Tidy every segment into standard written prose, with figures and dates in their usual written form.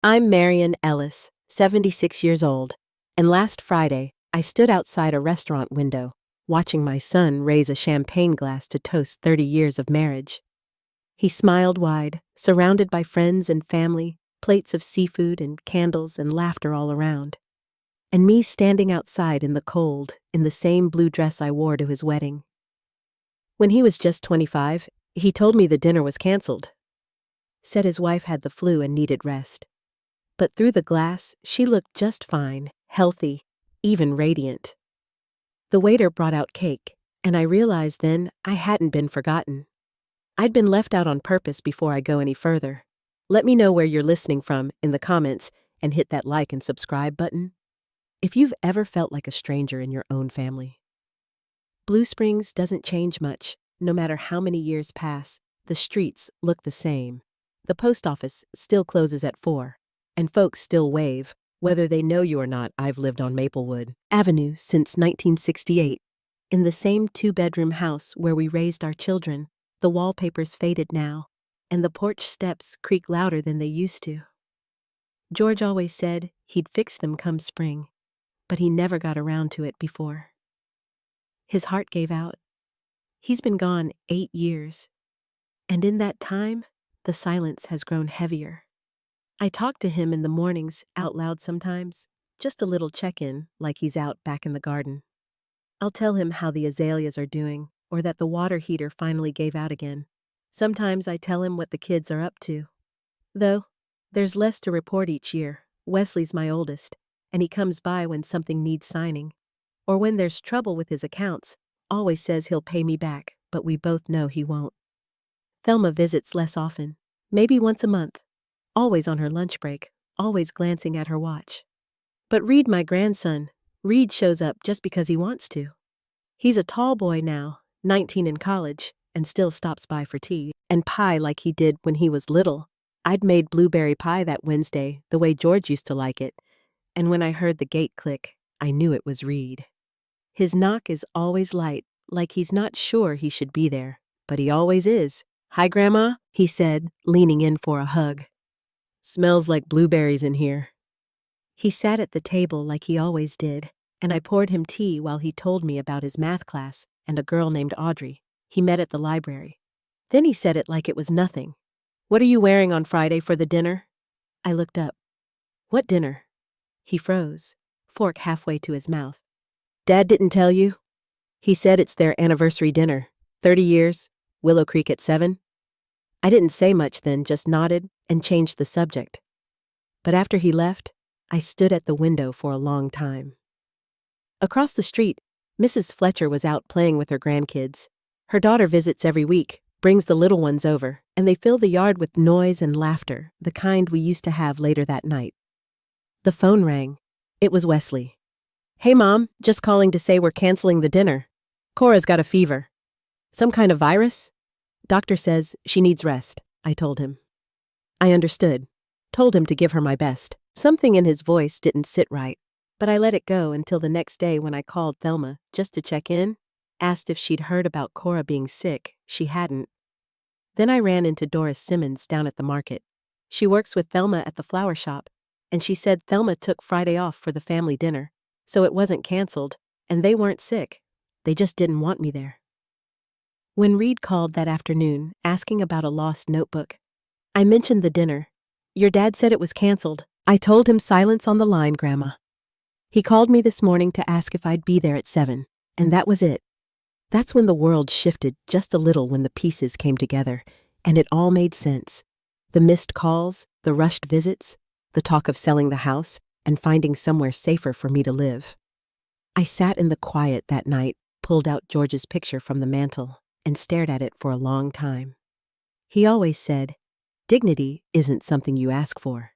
I'm Marion Ellis, 76 years old, and last Friday, I stood outside a restaurant window, watching my son raise a champagne glass to toast 30 years of marriage. He smiled wide, surrounded by friends and family, plates of seafood and candles and laughter all around. And me standing outside in the cold, in the same blue dress I wore to his wedding. When he was just 25, he told me the dinner was canceled. Said his wife had the flu and needed rest. But through the glass, she looked just fine, healthy, even radiant. The waiter brought out cake, and I realized then I hadn't been forgotten. I'd been left out on purpose before I go any further. Let me know where you're listening from in the comments and hit that like and subscribe button. If you've ever felt like a stranger in your own family. Blue Springs doesn't change much, no matter how many years pass. The streets look the same. The post office still closes at 4, and folks still wave, whether they know you or not. I've lived on Maplewood Avenue since 1968. In the same 2-bedroom house where we raised our children, the wallpaper's faded now, and the porch steps creak louder than they used to. George always said he'd fix them come spring, but he never got around to it before. His heart gave out. He's been gone 8 years, and in that time, the silence has grown heavier. I talk to him in the mornings out loud sometimes, just a little check-in like he's out back in the garden. I'll tell him how the azaleas are doing, or that the water heater finally gave out again. Sometimes I tell him what the kids are up to. Though, there's less to report each year. Wesley's my oldest, and he comes by when something needs signing. Or when there's trouble with his accounts, always says he'll pay me back, but we both know he won't. Thelma visits less often, maybe once a month, always on her lunch break, always glancing at her watch. But Reed, my grandson, Reed shows up just because he wants to. He's a tall boy now, 19 in college, and still stops by for tea and pie like he did when he was little. I'd made blueberry pie that Wednesday, the way George used to like it, and when I heard the gate click, I knew it was Reed. His knock is always light, like he's not sure he should be there, but he always is. "Hi, Grandma," he said, leaning in for a hug. "Smells like blueberries in here." He sat at the table like he always did, and I poured him tea while he told me about his math class and a girl named Audrey he met at the library. Then he said it like it was nothing. "What are you wearing on Friday for the dinner?" I looked up. "What dinner?" He froze, fork halfway to his mouth. "Dad didn't tell you?" He said it's their anniversary dinner. 30 years, Willow Creek at 7. I didn't say much then, just nodded and changed the subject. But after he left, I stood at the window for a long time. Across the street, Mrs. Fletcher was out playing with her grandkids. Her daughter visits every week, brings the little ones over, and they fill the yard with noise and laughter, the kind we used to have later that night. The phone rang. It was Wesley. "Hey, Mom, just calling to say we're canceling the dinner. Cora's got a fever." "Some kind of virus?" "Doctor says she needs rest," I told him. I understood. Told him to give her my best. Something in his voice didn't sit right, but I let it go until the next day when I called Thelma just to check in, asked if she'd heard about Cora being sick. She hadn't. Then I ran into Doris Simmons down at the market. She works with Thelma at the flower shop, and she said Thelma took Friday off for the family dinner, so it wasn't canceled, and they weren't sick. They just didn't want me there. When Reed called that afternoon, asking about a lost notebook, I mentioned the dinner. "Your dad said it was canceled." I told him silence on the line, Grandma. He called me this morning to ask if I'd be there at 7, and that was it. That's when the world shifted just a little, when the pieces came together, and it all made sense. The missed calls, the rushed visits, the talk of selling the house, and finding somewhere safer for me to live. I sat in the quiet that night, pulled out George's picture from the mantel, and stared at it for a long time. He always said, "Dignity isn't something you ask for.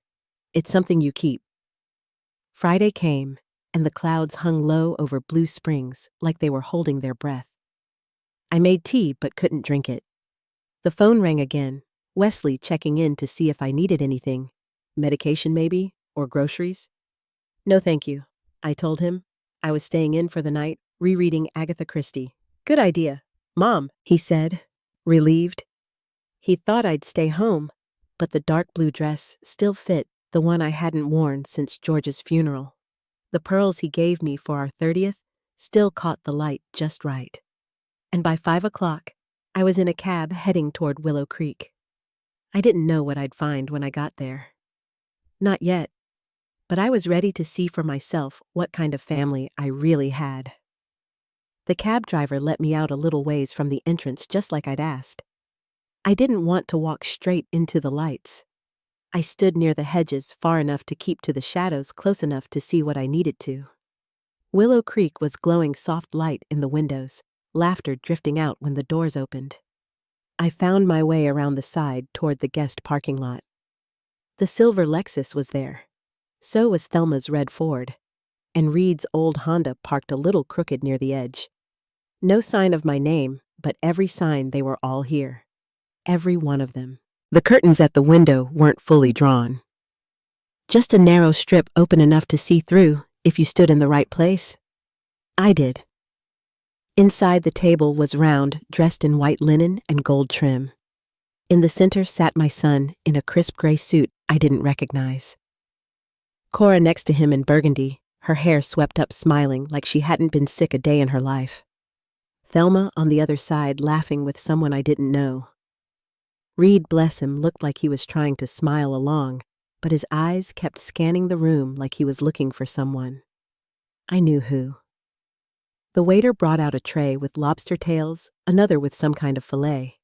It's something you keep." Friday came, and the clouds hung low over Blue Springs like they were holding their breath. I made tea but couldn't drink it. The phone rang again, Wesley checking in to see if I needed anything. Medication maybe, or groceries? "No thank you," I told him. I was staying in for the night, rereading Agatha Christie. "Good idea, Mom," he said, relieved. He thought I'd stay home, but the dark blue dress still fit the one I hadn't worn since George's funeral. The pearls he gave me for our 30th still caught the light just right. And by 5 o'clock, I was in a cab heading toward Willow Creek. I didn't know what I'd find when I got there. Not yet, but I was ready to see for myself what kind of family I really had. The cab driver let me out a little ways from the entrance just like I'd asked. I didn't want to walk straight into the lights. I stood near the hedges far enough to keep to the shadows close enough to see what I needed to. Willow Creek was glowing soft light in the windows, laughter drifting out when the doors opened. I found my way around the side toward the guest parking lot. The silver Lexus was there. So was Thelma's red Ford, and Reed's old Honda parked a little crooked near the edge. No sign of my name, but every sign they were all here. Every one of them. The curtains at the window weren't fully drawn. Just a narrow strip open enough to see through if you stood in the right place. I did. Inside the table was round, dressed in white linen and gold trim. In the center sat my son in a crisp gray suit I didn't recognize. Cora next to him in burgundy, her hair swept up smiling like she hadn't been sick a day in her life. Thelma on the other side laughing with someone I didn't know. Reed, bless him, looked like he was trying to smile along, but his eyes kept scanning the room like he was looking for someone. I knew who. The waiter brought out a tray with lobster tails, another with some kind of fillet.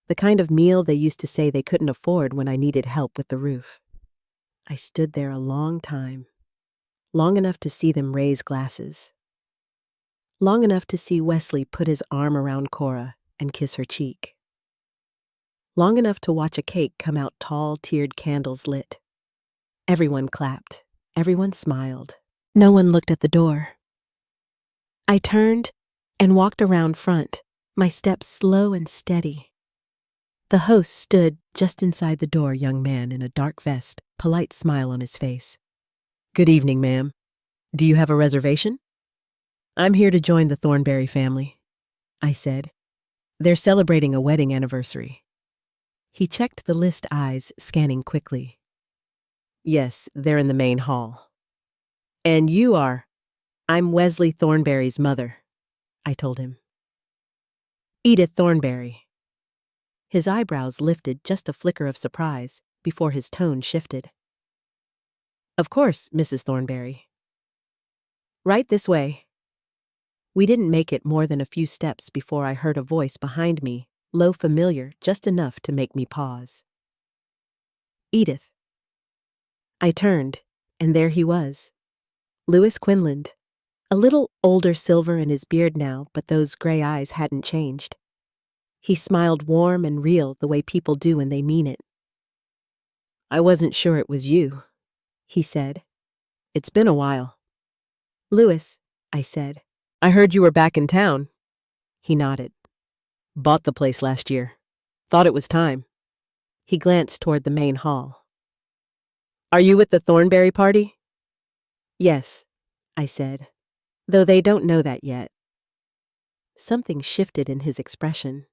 The kind of meal they used to say they couldn't afford when I needed help with the roof. I stood there a long time, long enough to see them raise glasses. Long enough to see Wesley put his arm around Cora and kiss her cheek. Long enough to watch a cake come out, tall, tiered candles lit. Everyone clapped. Everyone smiled. No one looked at the door. I turned and walked around front, my steps slow and steady. The host stood just inside the door, young man in a dark vest, polite smile on his face. "Good evening, ma'am. Do you have a reservation?" "I'm here to join the Thornberry family," I said. "They're celebrating a wedding anniversary." He checked the list, eyes scanning quickly. "Yes, they're in the main hall." "And you are?" "I'm Wesley Thornberry's mother," I told him. "Edith Thornberry." His eyebrows lifted just a flicker of surprise before his tone shifted. "Of course, Mrs. Thornberry." "Right this way." We didn't make it more than a few steps before I heard a voice behind me, low, familiar, just enough to make me pause. "Edith." I turned, and there he was. Louis Quinlan, a little older, silver in his beard now, but those gray eyes hadn't changed. He smiled warm and real the way people do when they mean it. "I wasn't sure it was you," he said. "It's been a while." "Louis," I said. "I heard you were back in town." He nodded. "Bought the place last year. Thought it was time." He glanced toward the main hall. "Are you with the Thornberry party?" "Yes," I said, "though they don't know that yet." Something shifted in his expression.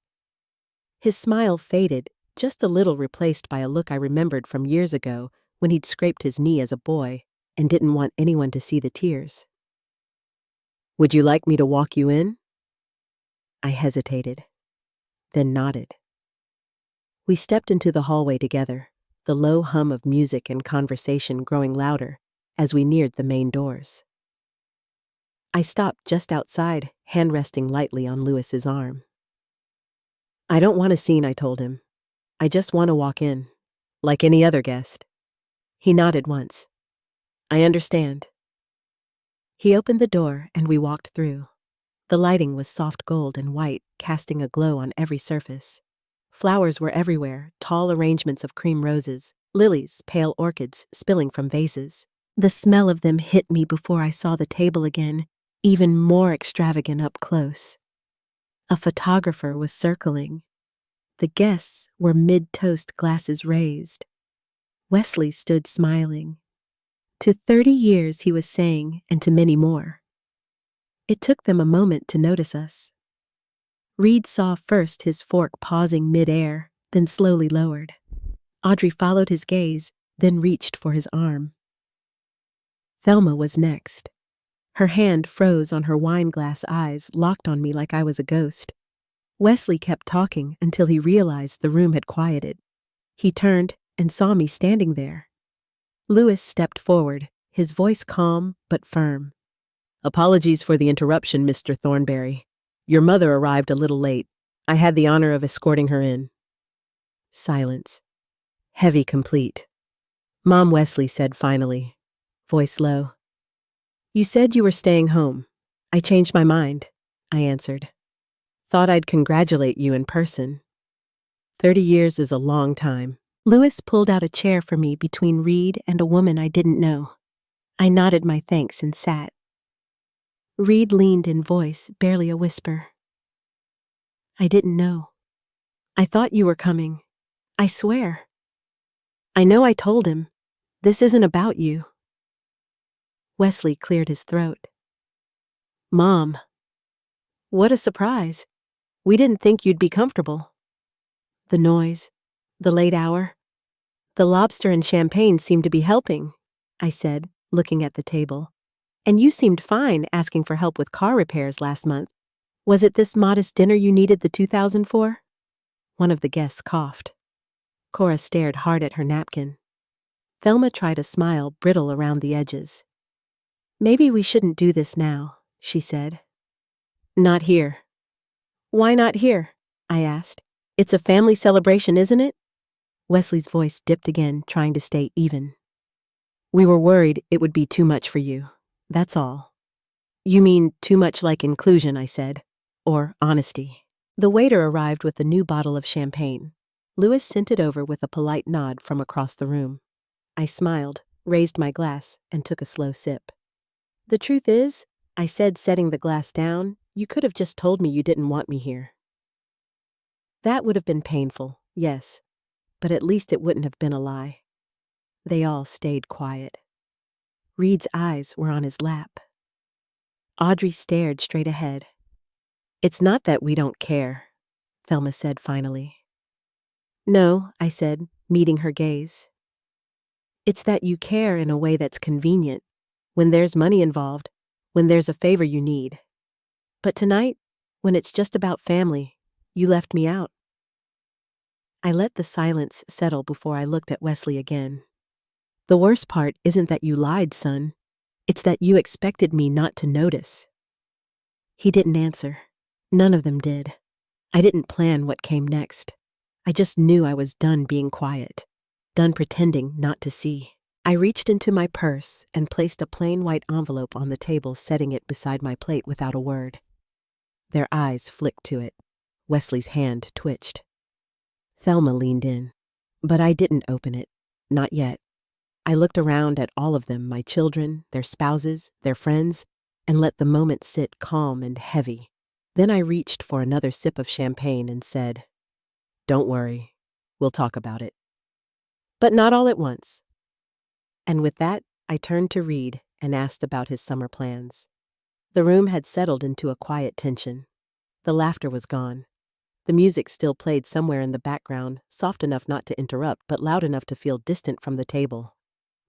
His smile faded, just a little replaced by a look I remembered from years ago when he'd scraped his knee as a boy and didn't want anyone to see the tears. "Would you like me to walk you in?" I hesitated, then nodded. We stepped into the hallway together, the low hum of music and conversation growing louder as we neared the main doors. I stopped just outside, hand resting lightly on Louis's arm. "I don't want a scene," I told him. "I just want to walk in, like any other guest." He nodded once. "I understand." He opened the door and we walked through. The lighting was soft gold and white, casting a glow on every surface. Flowers were everywhere, tall arrangements of cream roses, lilies, pale orchids spilling from vases. The smell of them hit me before I saw the table again, even more extravagant up close. A photographer was circling. The guests were mid-toast, glasses raised. Wesley stood smiling. To 30 years, he was saying, and to many more. It took them a moment to notice us. Reed saw first his fork pausing mid-air, then slowly lowered. Audrey followed his gaze, then reached for his arm. Thelma was next. Her hand froze on her wine-glass eyes, locked on me like I was a ghost. Wesley kept talking until he realized the room had quieted. He turned and saw me standing there. Lewis stepped forward, his voice calm but firm. "Apologies for the interruption, Mr. Thornberry. Your mother arrived a little late. I had the honor of escorting her in." Silence. Heavy complete. Mom, Wesley said finally, voice low. "You said you were staying home. I changed my mind," I answered. "Thought I'd congratulate you in person. 30 years is a long time." Lewis pulled out a chair for me between Reed and a woman I didn't know. I nodded my thanks and sat. Reed leaned in voice, barely a whisper. "I didn't know. I thought you were coming. I swear." "I know I told him. This isn't about you." Wesley cleared his throat. "Mom. What a surprise. We didn't think you'd be comfortable." The noise, the late hour, the lobster and champagne seemed to be helping, I said, looking at the table. "And you seemed fine asking for help with car repairs last month. Was it this modest dinner you needed the $2,000 for?" One of the guests coughed. Cora stared hard at her napkin. Thelma tried a smile brittle around the edges. "Maybe we shouldn't do this now," she said. "Not here." "Why not here?" I asked. "It's a family celebration, isn't it?" Wesley's voice dipped again, trying to stay even. "We were worried it would be too much for you. That's all." "You mean too much like inclusion," I said. "Or honesty." The waiter arrived with a new bottle of champagne. Lewis sent it over with a polite nod from across the room. I smiled, raised my glass, and took a slow sip. "The truth is," I said, setting the glass down, "you could have just told me you didn't want me here." That would have been painful, yes, but at least it wouldn't have been a lie. They all stayed quiet. Reed's eyes were on his lap. Audrey stared straight ahead. "It's not that we don't care," Thelma said finally. "No," I said, meeting her gaze. "It's that you care in a way that's convenient, when there's money involved, when there's a favor you need. But tonight, when it's just about family, you left me out." I let the silence settle before I looked at Wesley again. "The worst part isn't that you lied, son. It's that you expected me not to notice." He didn't answer. None of them did. I didn't plan what came next. I just knew I was done being quiet, done pretending not to see. I reached into my purse and placed a plain white envelope on the table, setting it beside my plate without a word. Their eyes flicked to it. Wesley's hand twitched. Thelma leaned in. But I didn't open it. Not yet. I looked around at all of them, my children, their spouses, their friends, and let the moment sit calm and heavy. Then I reached for another sip of champagne and said, "Don't worry. We'll talk about it." But not all at once. And with that, I turned to Reed and asked about his summer plans. The room had settled into a quiet tension. The laughter was gone. The music still played somewhere in the background, soft enough not to interrupt, but loud enough to feel distant from the table.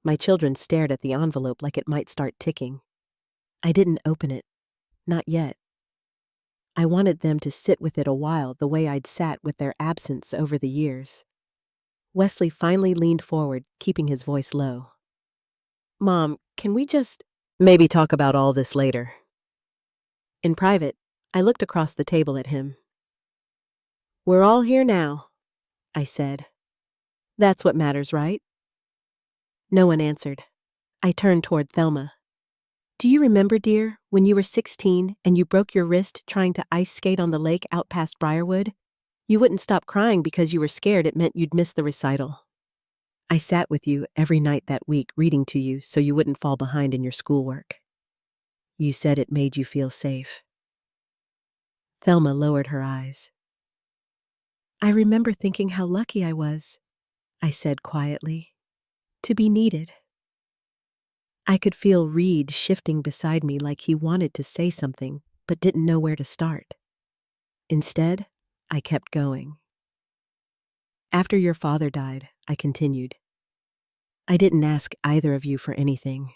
My children stared at the envelope like it might start ticking. I didn't open it. Not yet. I wanted them to sit with it a while, the way I'd sat with their absence over the years. Wesley finally leaned forward, keeping his voice low. "Mom, can we just maybe talk about all this later?" In private, I looked across the table at him. "We're all here now," I said. "That's what matters, right?" No one answered. I turned toward Thelma. "Do you remember, dear, when you were 16 and you broke your wrist trying to ice skate on the lake out past Briarwood? You wouldn't stop crying because you were scared it meant you'd miss the recital. I sat with you every night that week reading to you so you wouldn't fall behind in your schoolwork. You said it made you feel safe." Thelma lowered her eyes. "I remember thinking how lucky I was," I said quietly, "to be needed." I could feel Reed shifting beside me like he wanted to say something, but didn't know where to start. Instead, I kept going. "After your father died," I continued, I didn't ask either of you for anything.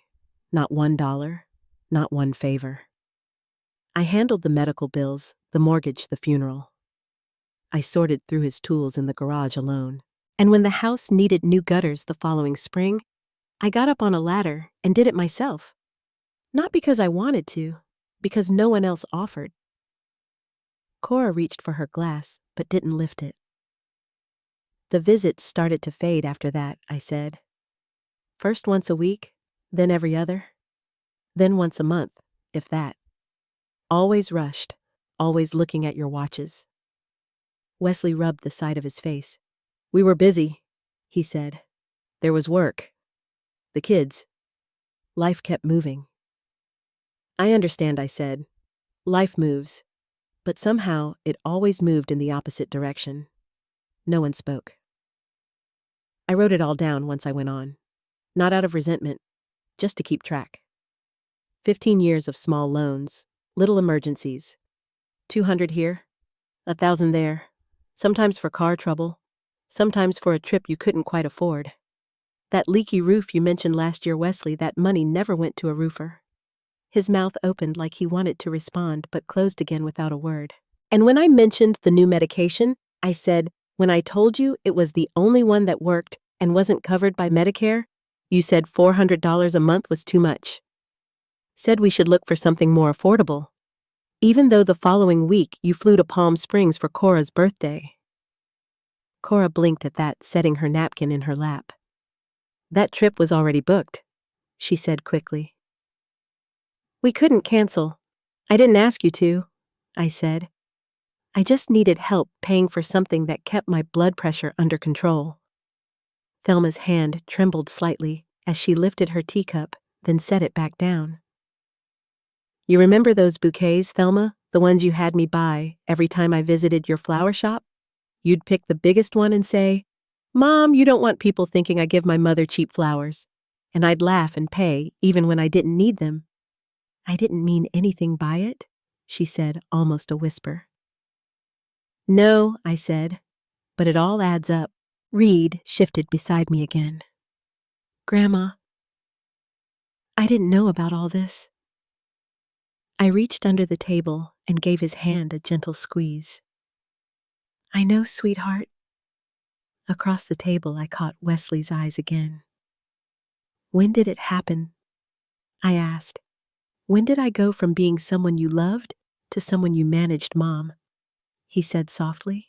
Not $1, not one favor. I handled the medical bills, the mortgage, the funeral. I sorted through his tools in the garage alone. And when the house needed new gutters the following spring, I got up on a ladder and did it myself. Not because I wanted to, because no one else offered. Cora reached for her glass, but didn't lift it. The visits started to fade after that, I said. First once a week, then every other, then once a month, if that. Always rushed, always looking at your watches. Wesley rubbed the side of his face. We were busy, he said. There was work. The kids. Life kept moving. I understand, I said. Life moves. But somehow it always moved in the opposite direction. No one spoke. I wrote it all down once I went on. Not out of resentment, just to keep track. 15 years of small loans, little emergencies. 200 here, 1,000 there. Sometimes for car trouble, sometimes for a trip you couldn't quite afford. That leaky roof you mentioned last year, Wesley, that money never went to a roofer. His mouth opened like he wanted to respond, but closed again without a word. And when I mentioned the new medication, I said, when I told you it was the only one that worked and wasn't covered by Medicare, you said $400 a month was too much. Said we should look for something more affordable. Even though the following week you flew to Palm Springs for Cora's birthday. Cora blinked at that, setting her napkin in her lap. That trip was already booked, she said quickly. We couldn't cancel. I didn't ask you to, I said. I just needed help paying for something that kept my blood pressure under control. Thelma's hand trembled slightly as she lifted her teacup, then set it back down. You remember those bouquets, Thelma? The ones you had me buy every time I visited your flower shop? You'd pick the biggest one and say, Mom, you don't want people thinking I give my mother cheap flowers. And I'd laugh and pay, even when I didn't need them. I didn't mean anything by it, she said, almost a whisper. No, I said, but it all adds up. Reed shifted beside me again. Grandma, I didn't know about all this. I reached under the table and gave his hand a gentle squeeze. I know, sweetheart. Across the table, I caught Wesley's eyes again. When did it happen? I asked. When did I go from being someone you loved to someone you managed, Mom? He said softly.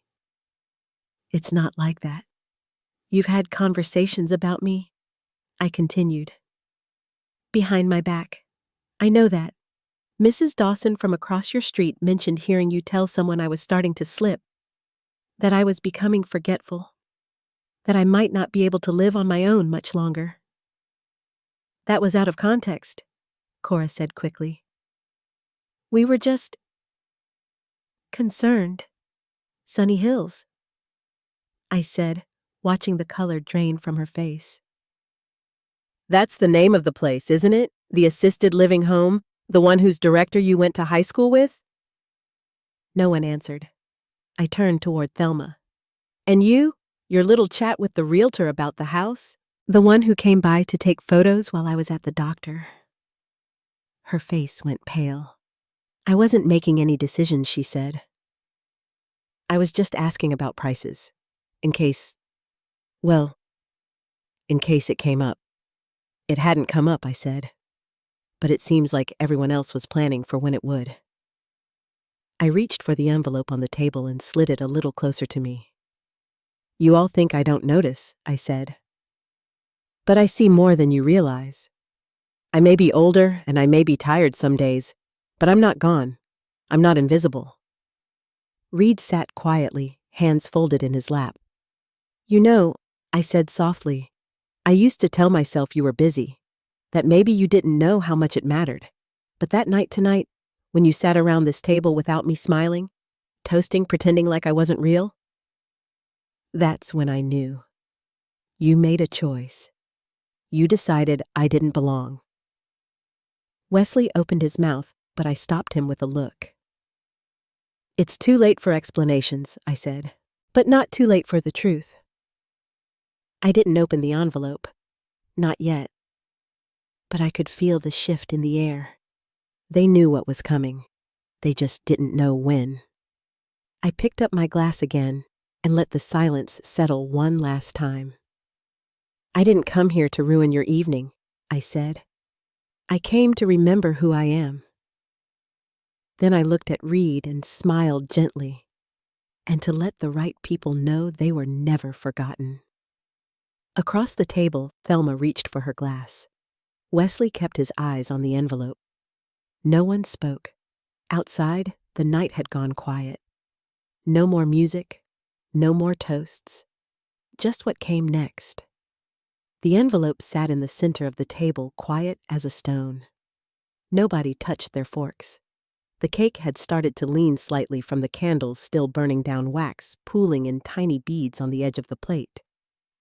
It's not like that. You've had conversations about me, I continued. Behind my back. I know that. Mrs. Dawson from across your street mentioned hearing you tell someone I was starting to slip, that I was becoming forgetful, that I might not be able to live on my own much longer. That was out of context, Cora said quickly. We were just concerned. Sunny Hills, I said, watching the color drain from her face. That's the name of the place, isn't it? The assisted living home? The one whose director you went to high school with? No one answered. I turned toward Thelma. And you? Your little chat with the realtor about the house? The one who came by to take photos while I was at the doctor. Her face went pale. I wasn't making any decisions, she said. I was just asking about prices. In case it came up. It hadn't come up, I said. But it seems like everyone else was planning for when it would. I reached for the envelope on the table and slid it a little closer to me. You all think I don't notice, I said. But I see more than you realize. I may be older and I may be tired some days, but I'm not gone. I'm not invisible. Reed sat quietly, hands folded in his lap. You know, I said softly, I used to tell myself you were busy, that maybe you didn't know how much it mattered. But that night tonight, when you sat around this table without me smiling, toasting, pretending like I wasn't real, that's when I knew. You made a choice. You decided I didn't belong. Wesley opened his mouth, but I stopped him with a look. It's too late for explanations, I said, but not too late for the truth. I didn't open the envelope. Not yet. But I could feel the shift in the air. They knew what was coming. They just didn't know when. I picked up my glass again and let the silence settle one last time. I didn't come here to ruin your evening, I said. I came to remember who I am. Then I looked at Reed and smiled gently, and to let the right people know they were never forgotten. Across the table, Thelma reached for her glass. Wesley kept his eyes on the envelope. No one spoke. Outside, the night had gone quiet. No more music, no more toasts. Just what came next. The envelope sat in the center of the table, quiet as a stone. Nobody touched their forks. The cake had started to lean slightly from the candles still burning down wax, pooling in tiny beads on the edge of the plate.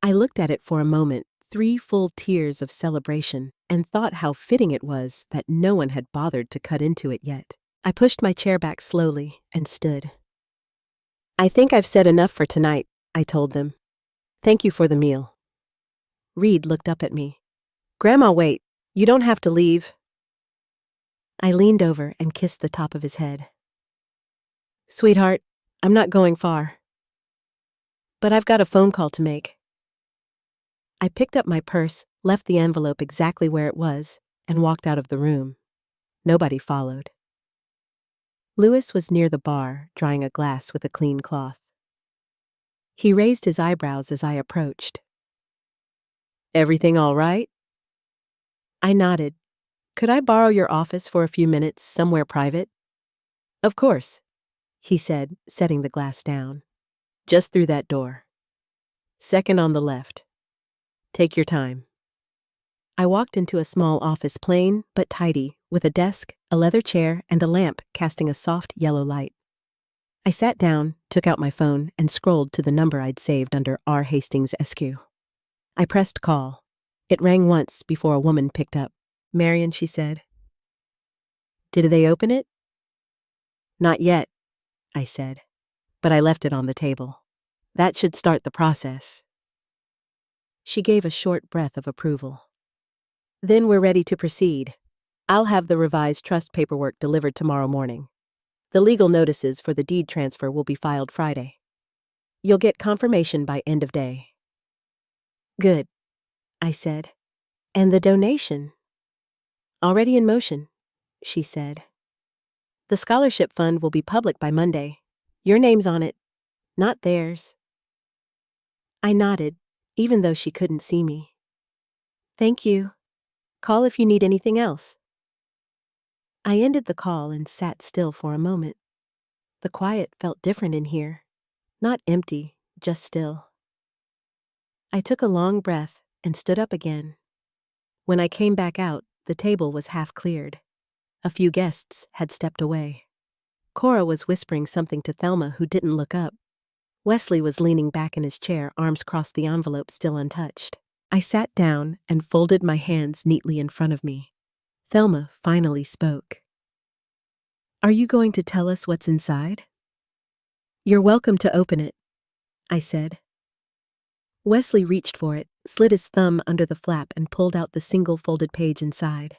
I looked at it for a moment, 3 full tears of celebration, and thought how fitting it was that no one had bothered to cut into it yet. I pushed my chair back slowly and stood. I think I've said enough for tonight, I told them. Thank you for the meal. Reed looked up at me. Grandma, wait. You don't have to leave. I leaned over and kissed the top of his head. Sweetheart, I'm not going far. But I've got a phone call to make. I picked up my purse, left the envelope exactly where it was, and walked out of the room. Nobody followed. Louis was near the bar, drying a glass with a clean cloth. He raised his eyebrows as I approached. Everything all right? I nodded. Could I borrow your office for a few minutes, somewhere private? Of course, he said, setting the glass down. Just through that door. Second on the left. Take your time. I walked into a small office, plain but tidy, with a desk, a leather chair, and a lamp casting a soft yellow light. I sat down, took out my phone, and scrolled to the number I'd saved under R. Hastings SQ. I pressed call. It rang once before a woman picked up. Marion, she said. Did they open it? Not yet, I said, but I left it on the table. That should start the process. She gave a short breath of approval. Then we're ready to proceed. I'll have the revised trust paperwork delivered tomorrow morning. The legal notices for the deed transfer will be filed Friday. You'll get confirmation by end of day. Good, I said. And the donation? Already in motion, she said. The scholarship fund will be public by Monday. Your name's on it, not theirs. I nodded, even though she couldn't see me. Thank you. Call if you need anything else. I ended the call and sat still for a moment. The quiet felt different in here. Not empty, just still. I took a long breath and stood up again. When I came back out, the table was half cleared. A few guests had stepped away. Cora was whispering something to Thelma, who didn't look up. Wesley was leaning back in his chair, arms crossed, the envelope still untouched. I sat down and folded my hands neatly in front of me. Thelma finally spoke. Are you going to tell us what's inside? You're welcome to open it, I said. Wesley reached for it, slid his thumb under the flap, and pulled out the single folded page inside.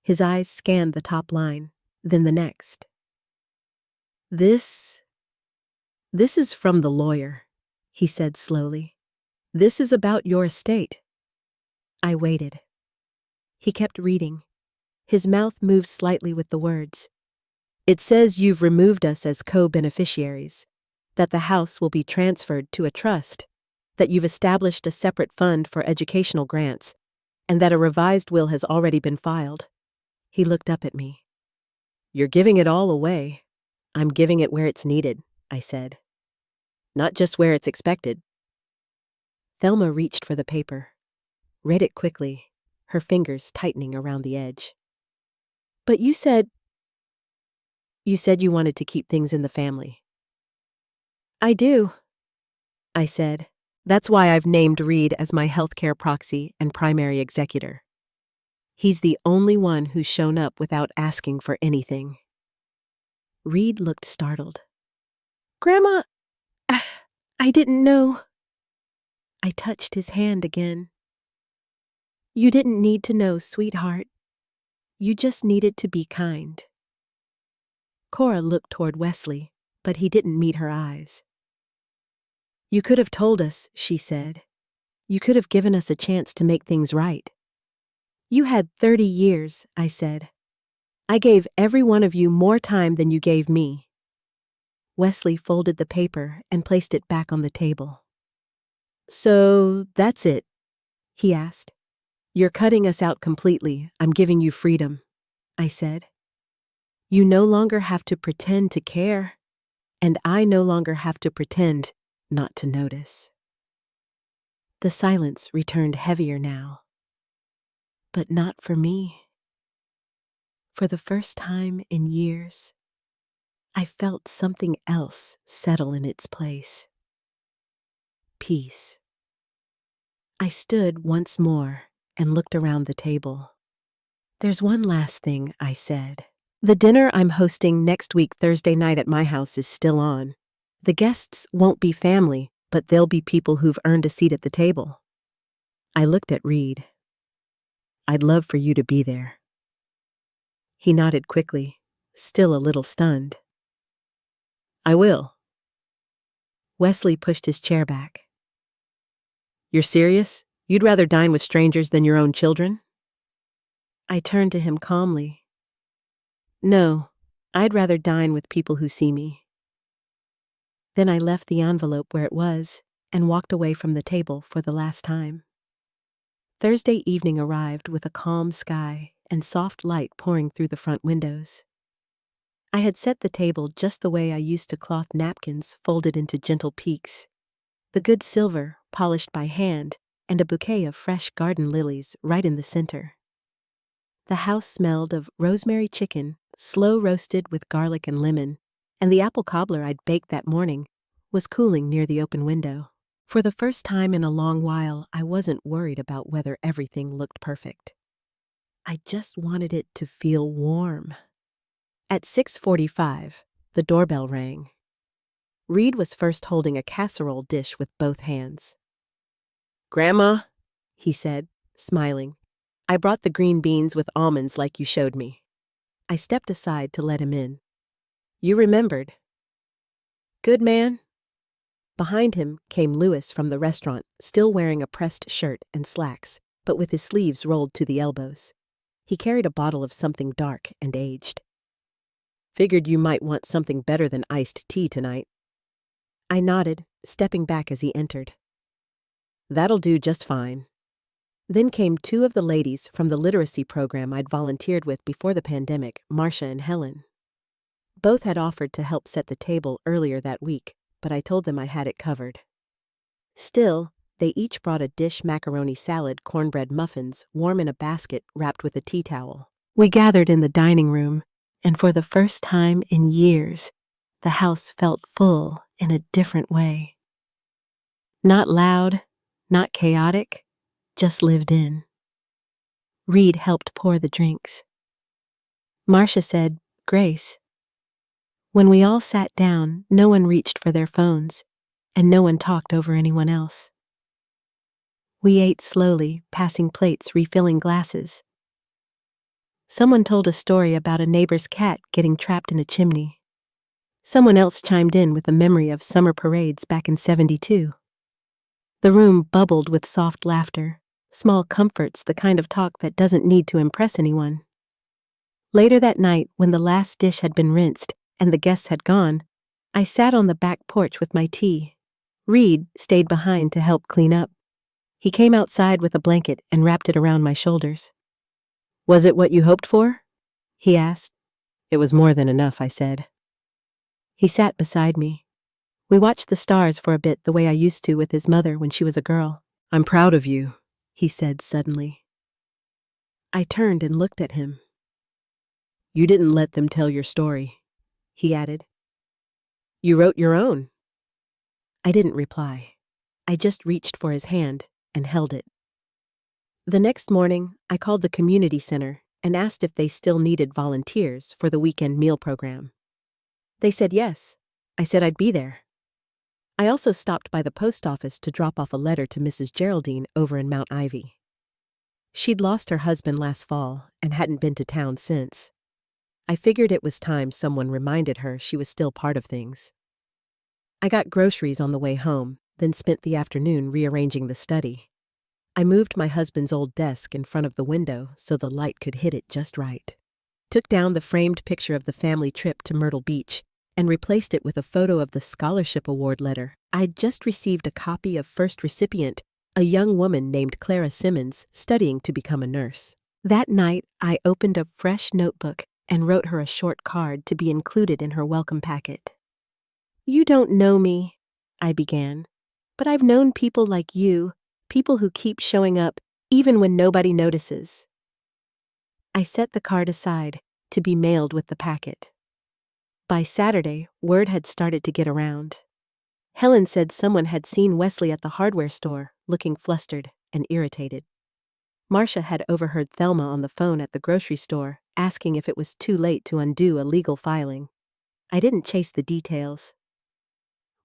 His eyes scanned the top line, then the next. This is from the lawyer, he said slowly. This is about your estate. I waited. He kept reading. His mouth moved slightly with the words. It says you've removed us as co-beneficiaries, that the house will be transferred to a trust, that you've established a separate fund for educational grants, and that a revised will has already been filed. He looked up at me. You're giving it all away. I'm giving it where it's needed, I said. Not just where it's expected. Thelma reached for the paper, read it quickly, her fingers tightening around the edge. But you said you wanted to keep things in the family. I do, I said. That's why I've named Reed as my healthcare proxy and primary executor. He's the only one who's shown up without asking for anything. Reed looked startled. Grandma, I didn't know. I touched his hand again. You didn't need to know, sweetheart. You just needed to be kind. Cora looked toward Wesley, but he didn't meet her eyes. You could have told us, she said. You could have given us a chance to make things right. You had 30 years, I said. I gave every one of you more time than you gave me. Wesley folded the paper and placed it back on the table. So, that's it, he asked. You're cutting us out completely. I'm giving you freedom, I said. You no longer have to pretend to care, and I no longer have to pretend not to notice. The silence returned heavier now. But not for me. For the first time in years, I felt something else settle in its place. Peace. I stood once more and looked around the table. There's one last thing, I said. The dinner I'm hosting next week Thursday night at my house is still on. The guests won't be family, but they'll be people who've earned a seat at the table. I looked at Reed. I'd love for you to be there. He nodded quickly, still a little stunned. I will. Wesley pushed his chair back. You're serious? You'd rather dine with strangers than your own children? I turned to him calmly. No, I'd rather dine with people who see me. Then I left the envelope where it was and walked away from the table for the last time. Thursday evening arrived with a calm sky and soft light pouring through the front windows. I had set the table just the way I used to cloth napkins folded into gentle peaks. The good silver, polished by hand, and a bouquet of fresh garden lilies right in the center. The house smelled of rosemary chicken, slow roasted with garlic and lemon, and the apple cobbler I'd baked that morning was cooling near the open window. For the first time in a long while, I wasn't worried about whether everything looked perfect. I just wanted it to feel warm. At 6:45, the doorbell rang. Reed was first holding a casserole dish with both hands. Grandma, he said, smiling, I brought the green beans with almonds like you showed me. I stepped aside to let him in. You remembered. Good man. Behind him came Louis from the restaurant, still wearing a pressed shirt and slacks, but with his sleeves rolled to the elbows. He carried a bottle of something dark and aged. Figured you might want something better than iced tea tonight. I nodded, stepping back as he entered. That'll do just fine. Then came two of the ladies from the literacy program I'd volunteered with before the pandemic, Marcia and Helen. Both had offered to help set the table earlier that week, but I told them I had it covered. Still, they each brought a dish macaroni salad cornbread muffins warm in a basket wrapped with a tea towel. We gathered in the dining room, and for the first time in years, the house felt full in a different way. Not loud, not chaotic, just lived in. Reed helped pour the drinks. Marcia said, Grace. When we all sat down, no one reached for their phones, and no one talked over anyone else. We ate slowly, passing plates, refilling glasses. Someone told a story about a neighbor's cat getting trapped in a chimney. Someone else chimed in with a memory of summer parades back in '72. The room bubbled with soft laughter, small comforts, the kind of talk that doesn't need to impress anyone. Later that night, when the last dish had been rinsed and the guests had gone, I sat on the back porch with my tea. Reed stayed behind to help clean up. He came outside with a blanket and wrapped it around my shoulders. Was it what you hoped for? He asked. It was more than enough, I said. He sat beside me. We watched the stars for a bit the way I used to with his mother when she was a girl. I'm proud of you, he said suddenly. I turned and looked at him. You didn't let them tell your story, he added. You wrote your own. I didn't reply. I just reached for his hand and held it. The next morning, I called the community center and asked if they still needed volunteers for the weekend meal program. They said yes. I said I'd be there. I also stopped by the post office to drop off a letter to Mrs. Geraldine over in Mount Ivy. She'd lost her husband last fall and hadn't been to town since. I figured it was time someone reminded her she was still part of things. I got groceries on the way home, then spent the afternoon rearranging the study. I moved my husband's old desk in front of the window so the light could hit it just right. Took down the framed picture of the family trip to Myrtle Beach and replaced it with a photo of the scholarship award letter I'd just received a copy of first recipient, a young woman named Clara Simmons, studying to become a nurse. That night, I opened a fresh notebook and wrote her a short card to be included in her welcome packet. "You don't know me," I began, "but I've known people like you, people who keep showing up even when nobody notices." I set the card aside to be mailed with the packet. By Saturday, word had started to get around. Helen said someone had seen Wesley at the hardware store, looking flustered and irritated. Marcia had overheard Thelma on the phone at the grocery store, asking if it was too late to undo a legal filing. I didn't chase the details.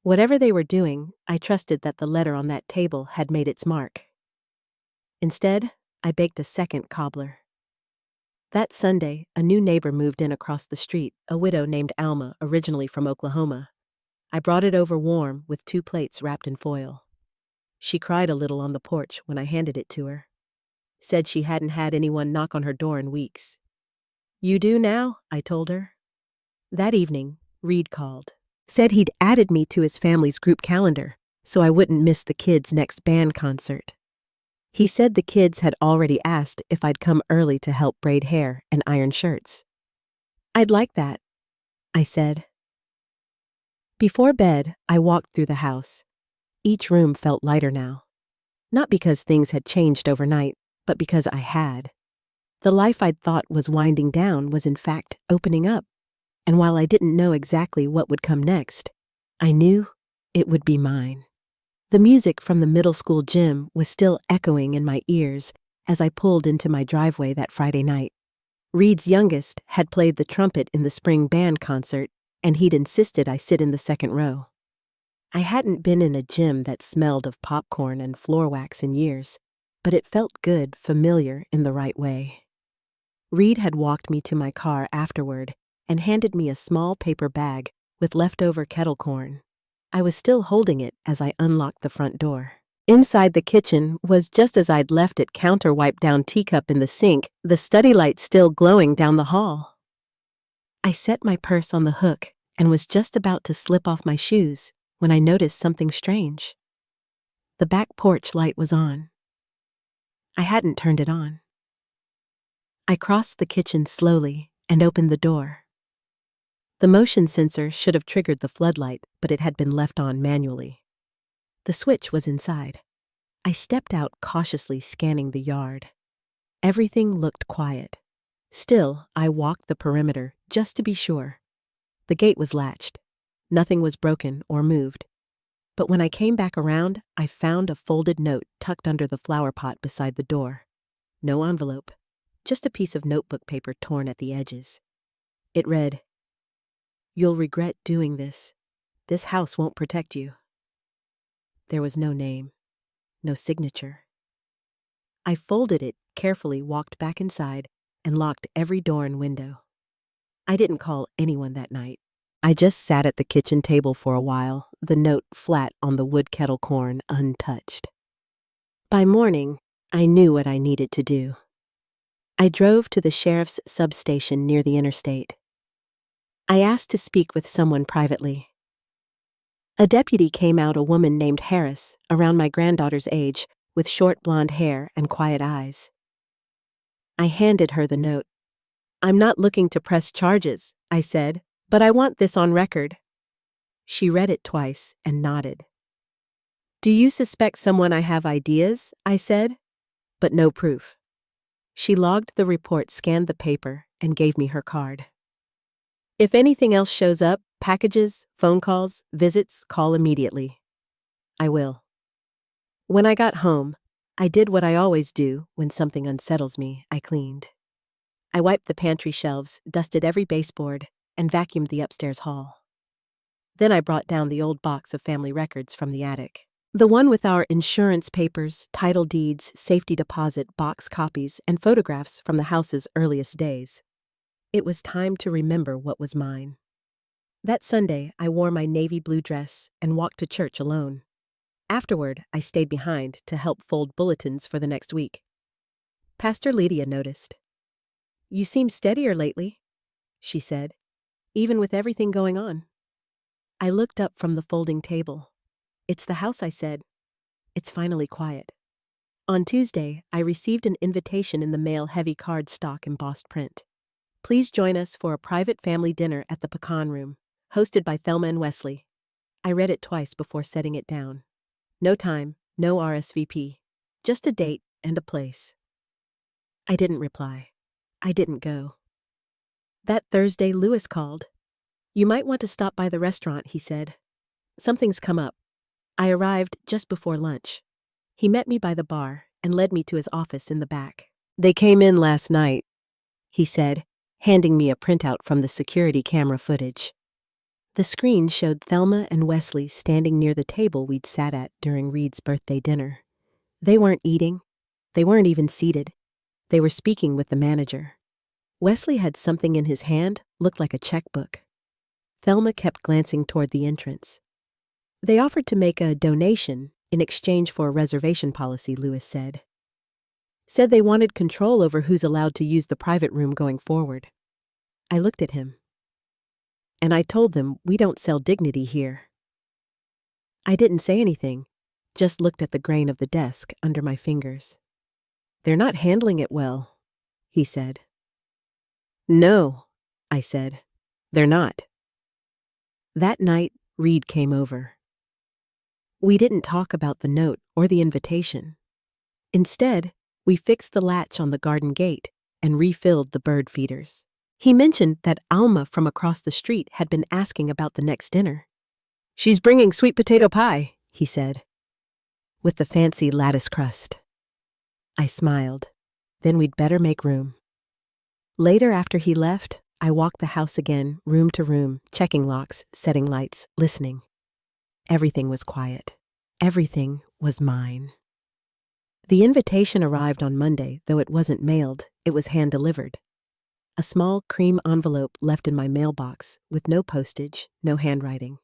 Whatever they were doing, I trusted that the letter on that table had made its mark. Instead, I baked a second cobbler. That Sunday, a new neighbor moved in across the street, a widow named Alma, originally from Oklahoma. I brought it over warm with 2 plates wrapped in foil. She cried a little on the porch when I handed it to her. Said she hadn't had anyone knock on her door in weeks. "You do now," I told her. That evening, Reed called. Said he'd added me to his family's group calendar so I wouldn't miss the kids' next band concert. He said the kids had already asked if I'd come early to help braid hair and iron shirts. "I'd like that," I said. Before bed, I walked through the house. Each room felt lighter now. Not because things had changed overnight, but because I had. The life I'd thought was winding down was in fact opening up. And while I didn't know exactly what would come next, I knew it would be mine. The music from the middle school gym was still echoing in my ears as I pulled into my driveway that Friday night. Reed's youngest had played the trumpet in the spring band concert, and he'd insisted I sit in the second row. I hadn't been in a gym that smelled of popcorn and floor wax in years, but it felt good, familiar in the right way. Reed had walked me to my car afterward and handed me a small paper bag with leftover kettle corn. I was still holding it as I unlocked the front door. Inside the kitchen was just as I'd left it, counter-wiped down teacup in the sink, the study light still glowing down the hall. I set my purse on the hook and was just about to slip off my shoes when I noticed something strange. The back porch light was on. I hadn't turned it on. I crossed the kitchen slowly and opened the door. The motion sensor should have triggered the floodlight, but it had been left on manually. The switch was inside. I stepped out cautiously, scanning the yard. Everything looked quiet. Still, I walked the perimeter just to be sure. The gate was latched. Nothing was broken or moved. But when I came back around, I found a folded note tucked under the flower pot beside the door. No envelope, just a piece of notebook paper torn at the edges. It read, "You'll regret doing this. This house won't protect you." There was no name, no signature. I folded it carefully, walked back inside, and locked every door and window. I didn't call anyone that night. I just sat at the kitchen table for a while, the note flat on the wood kettle corn, untouched. By morning, I knew what I needed to do. I drove to the sheriff's substation near the interstate. I asked to speak with someone privately. A deputy came out, a woman named Harris, around my granddaughter's age, with short blonde hair and quiet eyes. I handed her the note. "I'm not looking to press charges," I said, "but I want this on record." She read it twice and nodded. "Do you suspect someone?" "I have ideas," I said, "but no proof." She logged the report, scanned the paper, and gave me her card. "If anything else shows up, packages, phone calls, visits, call immediately." "I will." When I got home, I did what I always do when something unsettles me. I cleaned. I wiped the pantry shelves, dusted every baseboard, and vacuumed the upstairs hall. Then I brought down the old box of family records from the attic. The one with our insurance papers, title deeds, safety deposit, box copies, and photographs from the house's earliest days. It was time to remember what was mine. That Sunday, I wore my navy blue dress and walked to church alone. Afterward, I stayed behind to help fold bulletins for the next week. Pastor Lydia noticed. "You seem steadier lately," she said, "even with everything going on." I looked up from the folding table. "It's the house," I said. "It's finally quiet." On Tuesday, I received an invitation in the mail, heavy cardstock embossed print. "Please join us for a private family dinner at the Pecan Room, hosted by Thelma and Wesley." I read it twice before setting it down. No time, no RSVP, just a date and a place. I didn't reply. I didn't go. That Thursday, Lewis called. "You might want to stop by the restaurant," he said. "Something's come up." I arrived just before lunch. He met me by the bar and led me to his office in the back. "They came in last night," he said, handing me a printout from the security camera footage. The screen showed Thelma and Wesley standing near the table we'd sat at during Reed's birthday dinner. They weren't eating. They weren't even seated. They were speaking with the manager. Wesley had something in his hand, looked like a checkbook. Thelma kept glancing toward the entrance. "They offered to make a donation in exchange for a reservation policy," Lewis said. "Said they wanted control over who's allowed to use the private room going forward." I looked at him. "And I told them we don't sell dignity here." I didn't say anything, just looked at the grain of the desk under my fingers. "They're not handling it well," he said. "No," I said. "They're not." That night, Reed came over. We didn't talk about the note or the invitation. Instead, we fixed the latch on the garden gate and refilled the bird feeders. He mentioned that Alma from across the street had been asking about the next dinner. "She's bringing sweet potato pie," he said, "with the fancy lattice crust." I smiled. Then we'd better make room. Later, after he left, I walked the house again, room to room, checking locks, setting lights, listening. Everything was quiet. Everything was mine. The invitation arrived on Monday, though it wasn't mailed, it was hand-delivered. A small cream envelope left in my mailbox with no postage, no handwriting.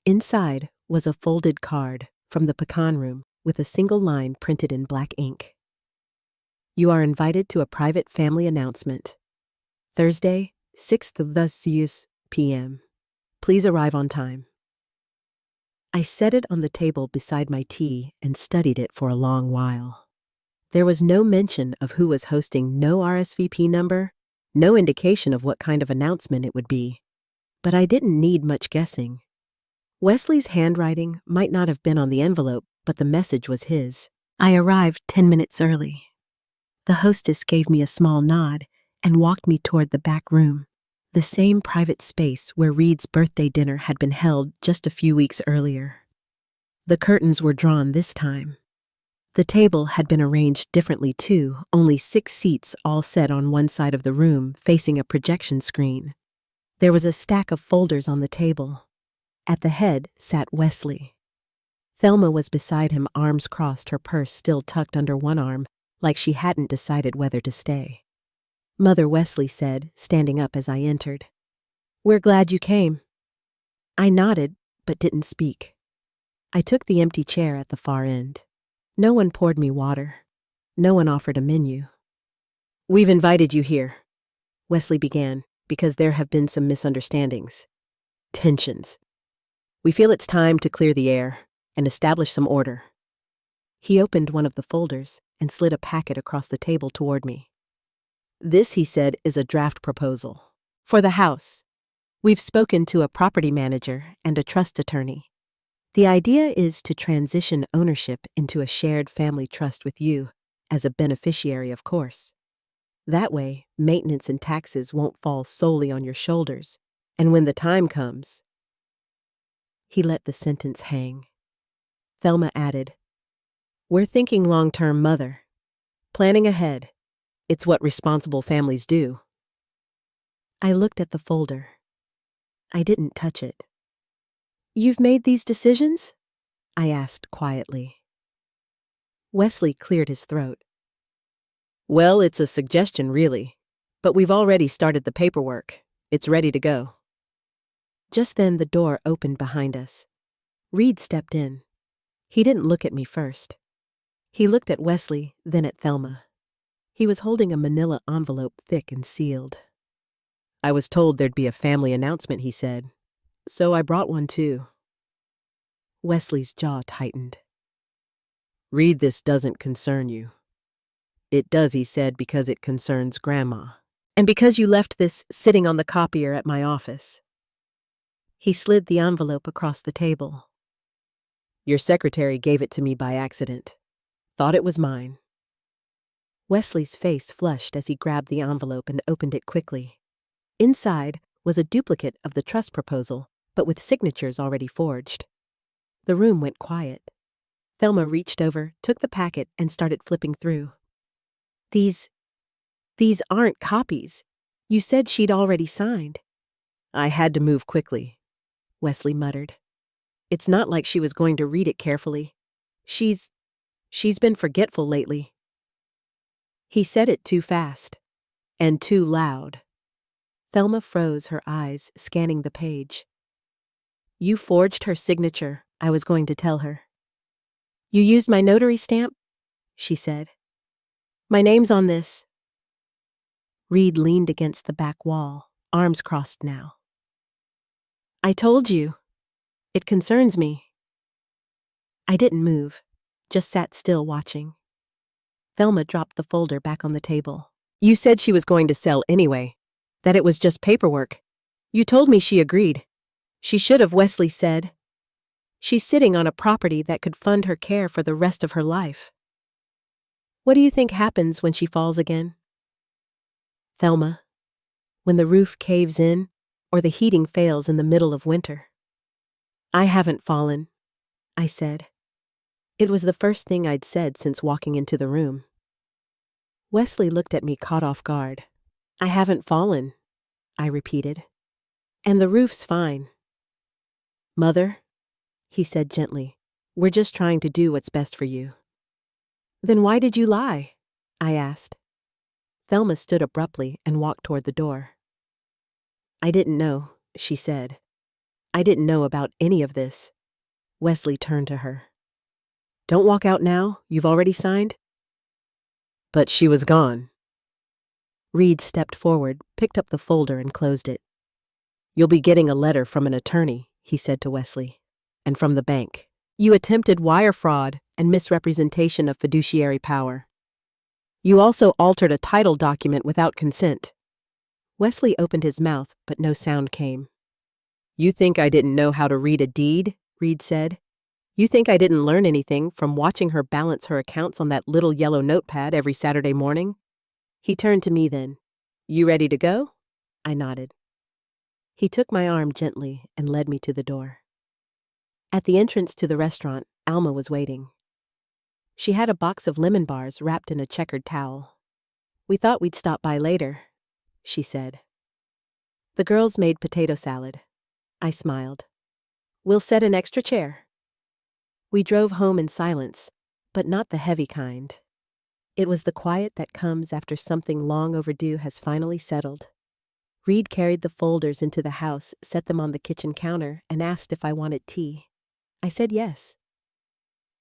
Inside was a folded card from the Pecan Room with a single line printed in black ink. "You are invited to a private family announcement. Thursday, 6th of this p.m. Please arrive on time." I set it on the table beside my tea and studied it for a long while. There was no mention of who was hosting, no RSVP number, no indication of what kind of announcement it would be. But I didn't need much guessing. Wesley's handwriting might not have been on the envelope, but the message was his. I arrived 10 minutes early. The hostess gave me a small nod and walked me toward the back room, the same private space where Reed's birthday dinner had been held just a few weeks earlier. The curtains were drawn this time. The table had been arranged differently too, only 6 seats all set on one side of the room facing a projection screen. There was a stack of folders on the table. At the head sat Wesley. Thelma was beside him, arms crossed, her purse still tucked under one arm, like she hadn't decided whether to stay. Mother, Wesley said, standing up as I entered. "We're glad you came." I nodded, but didn't speak. I took the empty chair at the far end. No one poured me water. No one offered a menu. "We've invited you here," Wesley began, "because there have been some misunderstandings. Tensions. We feel it's time to clear the air and establish some order." He opened one of the folders and slid a packet across the table toward me. "This," he said, "is a draft proposal. For the house. We've spoken to a property manager and a trust attorney. The idea is to transition ownership into a shared family trust with you, as a beneficiary, of course. That way, maintenance and taxes won't fall solely on your shoulders, and when the time comes..." He let the sentence hang. Thelma added, "We're thinking long-term, Mother. Planning ahead. It's what responsible families do." I looked at the folder. I didn't touch it. "You've made these decisions?" I asked quietly. Wesley cleared his throat. Well, it's a suggestion, really. But we've already started the paperwork. It's ready to go. Just then the door opened behind us. Reed stepped in. He didn't look at me first. He looked at Wesley, then at Thelma. He was holding a manila envelope thick and sealed. I was told there'd be a family announcement, he said. So I brought one too. Wesley's jaw tightened. Reed, this doesn't concern you. It does, he said, because it concerns Grandma. And because you left this sitting on the copier at my office. He slid the envelope across the table. Your secretary gave it to me by accident. Thought it was mine. Wesley's face flushed as he grabbed the envelope and opened it quickly. Inside was a duplicate of the trust proposal, but with signatures already forged. The room went quiet. Thelma reached over, took the packet, and started flipping through. These aren't copies. You said she'd already signed. I had to move quickly, Wesley muttered. It's not like she was going to read it carefully. She's been forgetful lately. He said it too fast. And too loud. Thelma froze, her eyes scanning the page. You forged her signature, I was going to tell her. You used my notary stamp? She said. My name's on this. Reed leaned against the back wall, arms crossed now. I told you. It concerns me. I didn't move, just sat still watching. Thelma dropped the folder back on the table. You said she was going to sell anyway, that it was just paperwork. You told me she agreed. She should have, Wesley said. She's sitting on a property that could fund her care for the rest of her life. What do you think happens when she falls again? Thelma, when the roof caves in or the heating fails in the middle of winter. I haven't fallen, I said. It was the first thing I'd said since walking into the room. Wesley looked at me caught off guard. I haven't fallen, I repeated. And the roof's fine. Mother, he said gently, we're just trying to do what's best for you. Then why did you lie? I asked. Thelma stood abruptly and walked toward the door. I didn't know, she said. I didn't know about any of this. Wesley turned to her. Don't walk out now, you've already signed? But she was gone. Reed stepped forward, picked up the folder and closed it. You'll be getting a letter from an attorney, he said to Wesley, and from the bank. You attempted wire fraud and misrepresentation of fiduciary power. You also altered a title document without consent. Wesley opened his mouth, but no sound came. You think I didn't know how to read a deed? Reed said. You think I didn't learn anything from watching her balance her accounts on that little yellow notepad every Saturday morning? He turned to me then. You ready to go? I nodded. He took my arm gently and led me to the door. At the entrance to the restaurant, Alma was waiting. She had a box of lemon bars wrapped in a checkered towel. We thought we'd stop by later, she said. The girls made potato salad. I smiled. We'll set an extra chair. We drove home in silence, but not the heavy kind. It was the quiet that comes after something long overdue has finally settled. Reed carried the folders into the house, set them on the kitchen counter, and asked if I wanted tea. I said yes.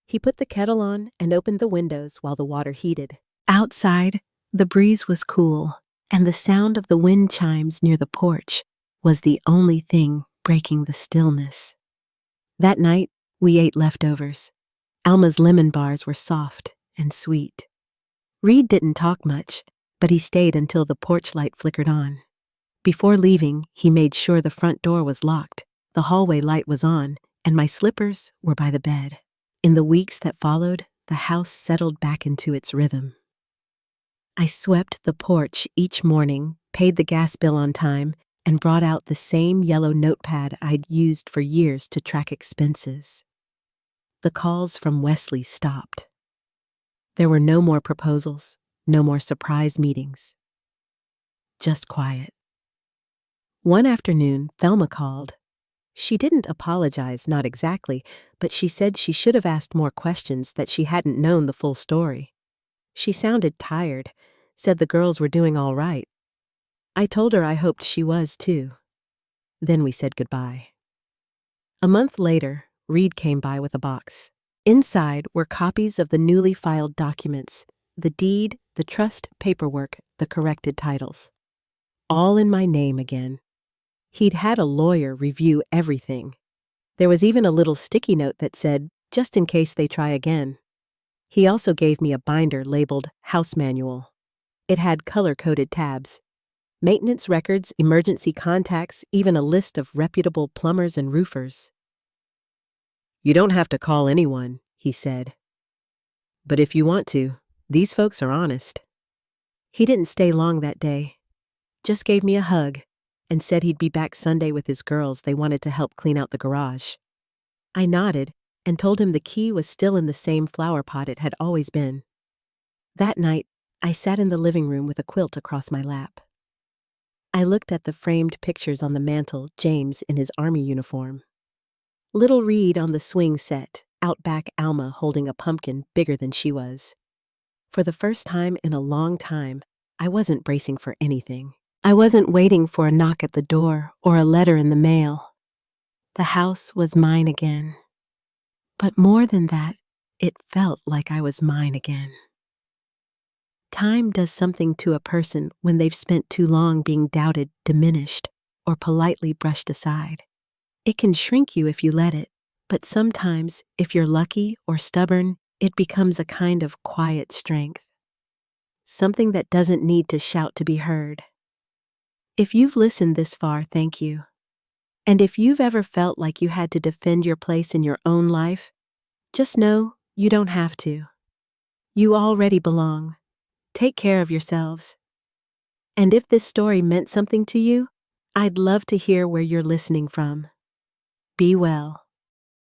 He put the kettle on and opened the windows while the water heated. Outside, the breeze was cool, and the sound of the wind chimes near the porch was the only thing breaking the stillness. That night, we ate leftovers. Alma's lemon bars were soft and sweet. Reed didn't talk much, but he stayed until the porch light flickered on. Before leaving, he made sure the front door was locked, the hallway light was on, and my slippers were by the bed. In the weeks that followed, the house settled back into its rhythm. I swept the porch each morning, paid the gas bill on time, and brought out the same yellow notepad I'd used for years to track expenses. The calls from Wesley stopped. There were no more proposals, no more surprise meetings. Just quiet. One afternoon, Thelma called. She didn't apologize, not exactly, but she said she should have asked more questions, that she hadn't known the full story. She sounded tired, said the girls were doing all right. I told her I hoped she was too. Then we said goodbye. A month later, Reed came by with a box. Inside were copies of the newly filed documents, the deed, the trust paperwork, the corrected titles. All in my name again. He'd had a lawyer review everything. There was even a little sticky note that said, just in case they try again. He also gave me a binder labeled House Manual. It had color-coded tabs, maintenance records, emergency contacts, even a list of reputable plumbers and roofers. "You don't have to call anyone," he said. "But if you want to, these folks are honest." He didn't stay long that day. Just gave me a hug and said he'd be back Sunday with his girls. They wanted to help clean out the garage. I nodded and told him the key was still in the same flower pot it had always been. That night, I sat in the living room with a quilt across my lap. I looked at the framed pictures on the mantel, James in his army uniform. Little Reed on the swing set, Outback Alma holding a pumpkin bigger than she was. For the first time in a long time, I wasn't bracing for anything. I wasn't waiting for a knock at the door or a letter in the mail. The house was mine again. But more than that, it felt like I was mine again. Time does something to a person when they've spent too long being doubted, diminished, or politely brushed aside. It can shrink you if you let it, but sometimes, if you're lucky or stubborn, it becomes a kind of quiet strength. Something that doesn't need to shout to be heard. If you've listened this far, thank you. And if you've ever felt like you had to defend your place in your own life, just know you don't have to. You already belong. Take care of yourselves. And if this story meant something to you, I'd love to hear where you're listening from. Be well.